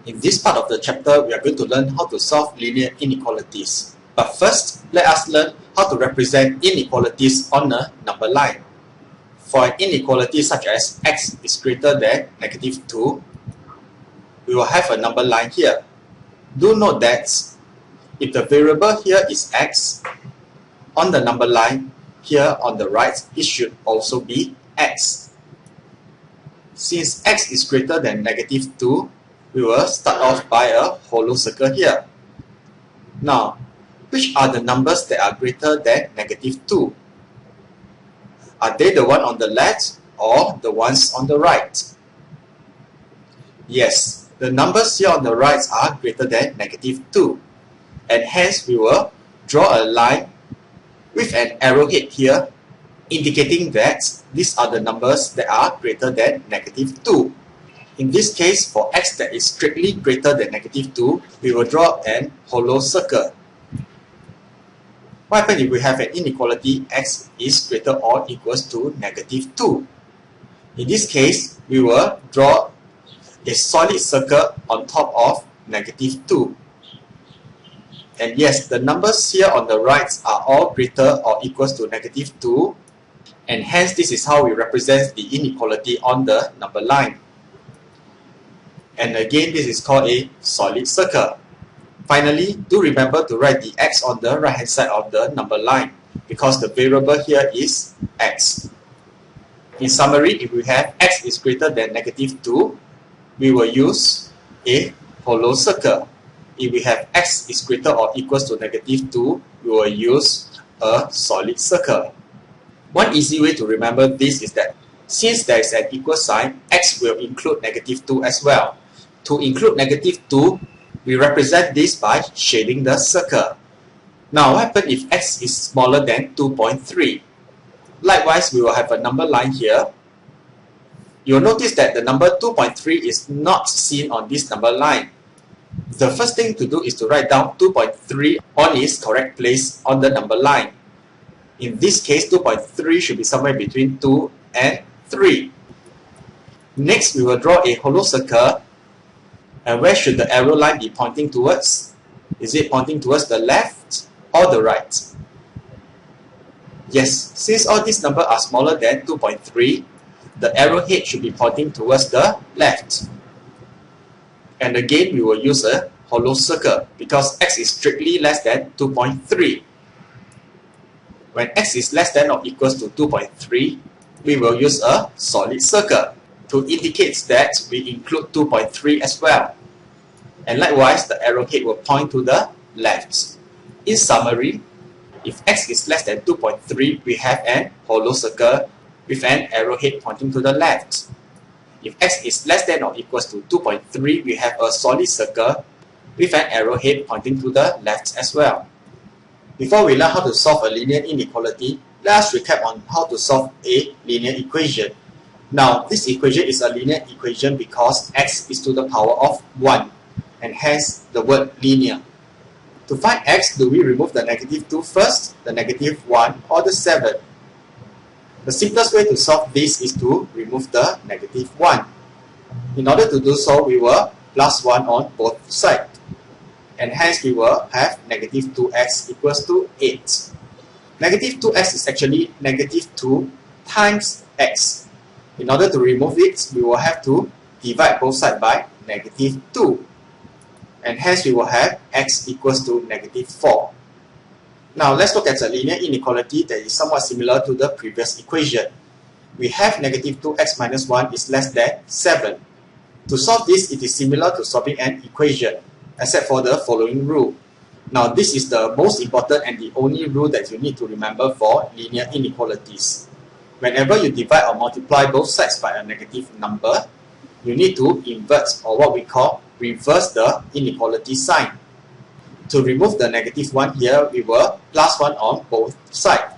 In this part of the chapter, we are going to learn how to solve linear inequalities. But first, let us learn how to represent inequalities on a number line. For an inequality such as x is greater than -2, we will have a number line here. Do note that if the variable here is x, on the number line here on the right, it should also be x. Since x is greater than -2, we will start off by a hollow circle here. Now, which are the numbers that are greater than -2? Are they the one on the left or the ones on the right? Yes, the numbers here on the right are greater than -2, and hence we will draw a line with an arrowhead here indicating that these are the numbers that are greater than -2. In this case, for x that is strictly greater than -2, we will draw an hollow circle. What happens if we have an inequality x is greater or equals to -2? In this case, we will draw a solid circle on top of -2. And yes, the numbers here on the right are all greater or equals to -2, and hence this is how we represent the inequality on the number line. And again, this is called a solid circle. Finally, do remember to write the x on the right hand side of the number line, because the variable here is x. In summary, if we have x is greater than -2, we will use a hollow circle. If we have x is greater or equals to -2, we will use a solid circle. One easy way to remember this is that since there is an equal sign, x will include -2 as well. To include -2, we represent this by shading the circle. Now, what happens if x is smaller than 2.3? Likewise, we will have a number line here. You'll notice that the number 2.3 is not seen on this number line. The first thing to do is to write down 2.3 on its correct place on the number line. In this case, 2.3 should be somewhere between 2 and 3. Next, we will draw a hollow circle. And where should the arrow line be pointing towards? Is it pointing towards the left or the right? Yes, since all these numbers are smaller than 2.3, the arrowhead should be pointing towards the left. And again, we will use a hollow circle because x is strictly less than 2.3. When x is less than or equals to 2.3, we will use a solid circle to indicate that we include 2.3 as well. And likewise, the arrowhead will point to the left. In summary, if x is less than 2.3, we have an hollow circle with an arrowhead pointing to the left. If x is less than or equals to 2.3, we have a solid circle with an arrowhead pointing to the left as well. Before we learn how to solve a linear inequality, let us recap on how to solve a linear equation. Now, this equation is a linear equation because x is to the power of 1, and hence the word linear. To find x, do we remove the -2 first, the -1, or the 7? The simplest way to solve this is to remove the -1. In order to do so, we will plus 1 on both sides. And hence we will have -2x equals to 8. -2x is actually -2 times x. In order to remove it, we will have to divide both sides by -2. And hence we will have x equals to -4. Now let's look at a linear inequality that is somewhat similar to the previous equation. We have -2x minus 1 is less than 7. To solve this, it is similar to solving an equation, except for the following rule. Now this is the most important and the only rule that you need to remember for linear inequalities. Whenever you divide or multiply both sides by a negative number, you need to invert, or what we call reverse, the inequality sign. To remove the -1 here, we will plus 1 on both sides.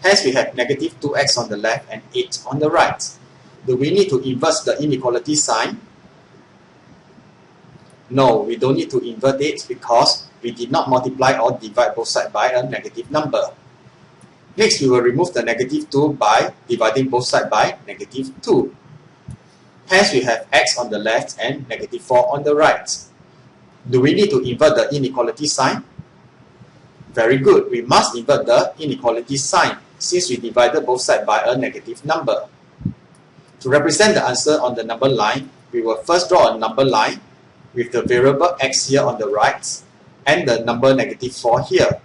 Hence we have -2x on the left and 8 on the right. Do we need to invert the inequality sign? No, we don't need to invert it because we did not multiply or divide both sides by a negative number. Next, we will remove the -2 by dividing both sides by -2. Hence, we have x on the left and negative 4 on the right. Do we need to invert the inequality sign? Very good. We must invert the inequality sign since we divided both sides by a negative number. To represent the answer on the number line, we will first draw a number line with the variable x here on the right and the number negative 4 here.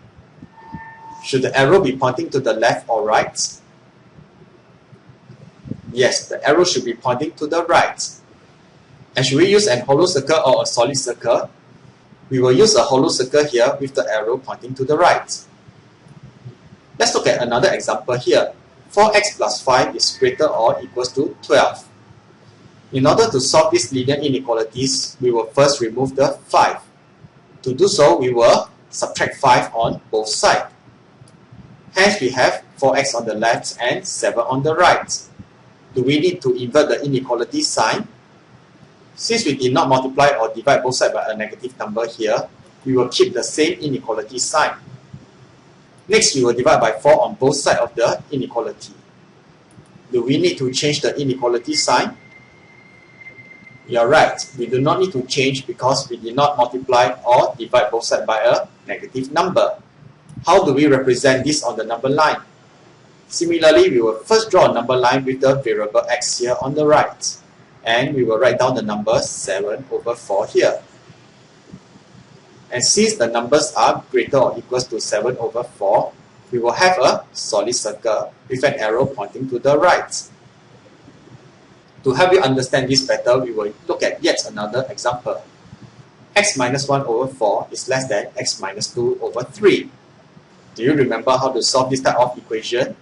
Should the arrow be pointing to the left or right? Yes, the arrow should be pointing to the right. And should we use an hollow circle or a solid circle? We will use a hollow circle here with the arrow pointing to the right. Let's look at another example here. 4x plus 5 is greater or equals to 12. In order to solve these linear inequalities, we will first remove the 5. To do so, we will subtract 5 on both sides. Hence, we have 4x on the left and 7 on the right. Do we need to invert the inequality sign? Since we did not multiply or divide both sides by a negative number here, we will keep the same inequality sign. Next, we will divide by 4 on both sides of the inequality. Do we need to change the inequality sign? You are right, we do not need to change because we did not multiply or divide both sides by a negative number. How do we represent this on the number line? Similarly, we will first draw a number line with the variable x here on the right. And we will write down the number 7 over 4 here. And since the numbers are greater or equals to 7 over 4, we will have a solid circle with an arrow pointing to the right. To help you understand this better, we will look at yet another example. X minus 1 over 4 is less than x minus 2 over 3. Do you remember how to solve this type of equation?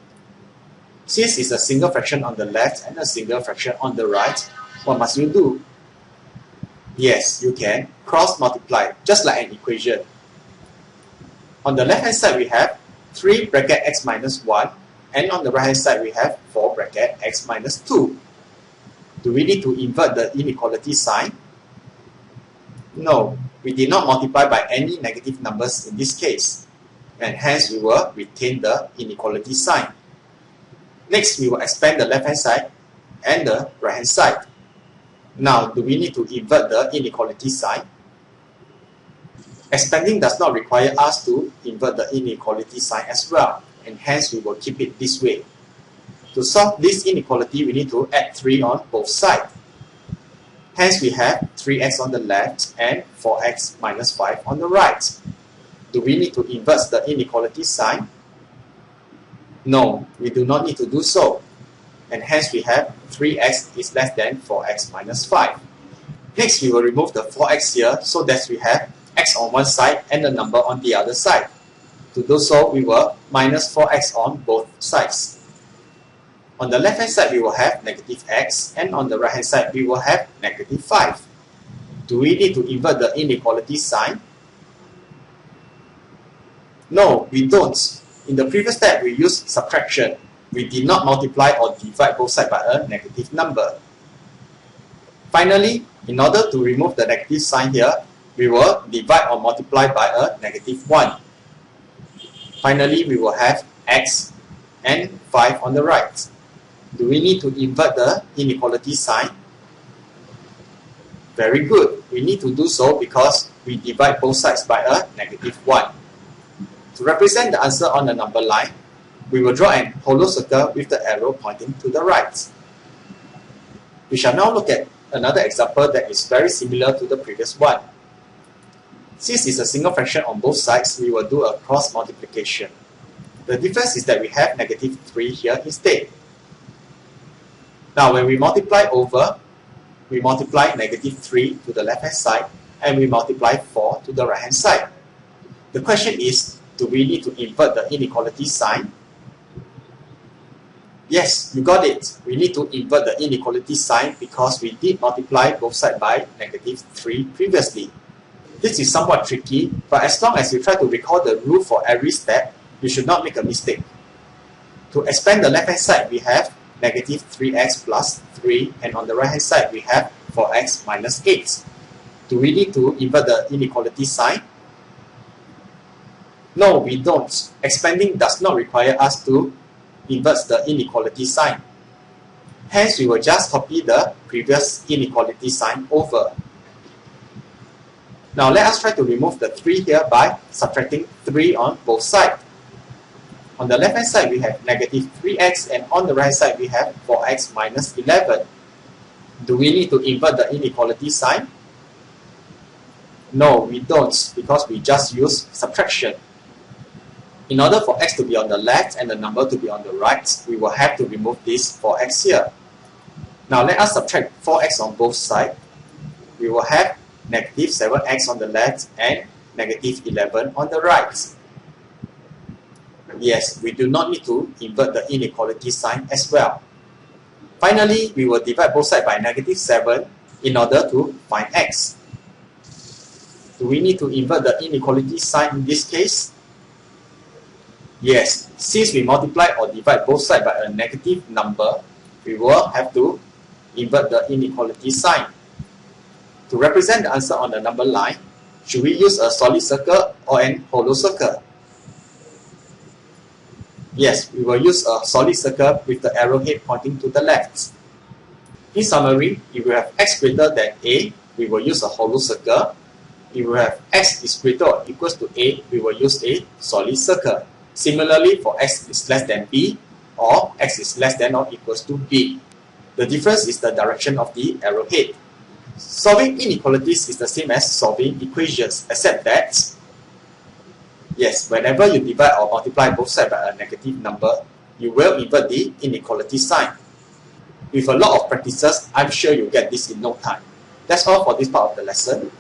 Since it's a single fraction on the left and a single fraction on the right, what must you do? Yes, you can cross multiply, just like an equation. On the left hand side, we have 3 bracket x minus 1, and on the right hand side, we have 4 bracket x minus 2. Do we need to invert the inequality sign? No, we did not multiply by any negative numbers in this case, and hence we will retain the inequality sign. Next, we will expand the left hand side and the right hand side. Now, do we need to invert the inequality sign? Expanding does not require us to invert the inequality sign as well, and hence we will keep it this way. To solve this inequality, we need to add 3 on both sides. Hence, we have 3x on the left and 4x minus 5 on the right. Do we need to invert the inequality sign? No, we do not need to do so. And hence we have 3x is less than 4x minus 5. Next, we will remove the 4x here so that we have x on one side and the number on the other side. To do so, we will minus 4x on both sides. On the left hand side, we will have negative x, and on the right hand side, we will have negative 5. Do we need to invert the inequality sign? No, we don't. In the previous step, we used subtraction. We did not multiply or divide both sides by a negative number. Finally, in order to remove the negative sign here, we will divide or multiply by a negative 1. Finally, we will have x and 5 on the right. Do we need to invert the inequality sign? Very good. We need to do so because we divide both sides by a negative 1. To represent the answer on the number line, we will draw an hollow circle with the arrow pointing to the right. We shall now look at another example that is very similar to the previous one. Since it's a single fraction on both sides, we will do a cross multiplication. The difference is that we have negative 3 here instead. Now when we multiply over, we multiply negative 3 to the left hand side and we multiply 4 to the right hand side. The question is, do we need to invert the inequality sign? Yes, you got it. We need to invert the inequality sign because we did multiply both sides by negative 3 previously. This is somewhat tricky, but as long as you try to recall the rule for every step, you should not make a mistake. To expand the left hand side, we have negative 3x plus 3, and on the right hand side, we have 4x minus 8. Do we need to invert the inequality sign? No, we don't. Expanding does not require us to invert the inequality sign. Hence, we will just copy the previous inequality sign over. Now, let us try to remove the 3 here by subtracting 3 on both sides. On the left-hand side, we have negative 3x, and on the right side, we have 4x minus 11. Do we need to invert the inequality sign? No, we don't, because we just use subtraction. In order for x to be on the left and the number to be on the right, we will have to remove this 4x here. Now let us subtract 4x on both sides. We will have negative 7x on the left and negative 11 on the right. Yes, we do not need to invert the inequality sign as well. Finally, we will divide both sides by negative 7 in order to find x. Do we need to invert the inequality sign in this case? Yes, since we multiply or divide both sides by a negative number, we will have to invert the inequality sign. To represent the answer on the number line, should we use a solid circle or an hollow circle? Yes, we will use a solid circle with the arrowhead pointing to the left. In summary, if we have x greater than a, we will use a hollow circle. If we have x is greater or equals to a, we will use a solid circle. Similarly, for x is less than b or x is less than or equals to b. The difference is the direction of the arrowhead. Solving inequalities is the same as solving equations, except that, yes, whenever you divide or multiply both sides by a negative number, you will invert the inequality sign. With a lot of practices, I'm sure you'll get this in no time. That's all for this part of the lesson.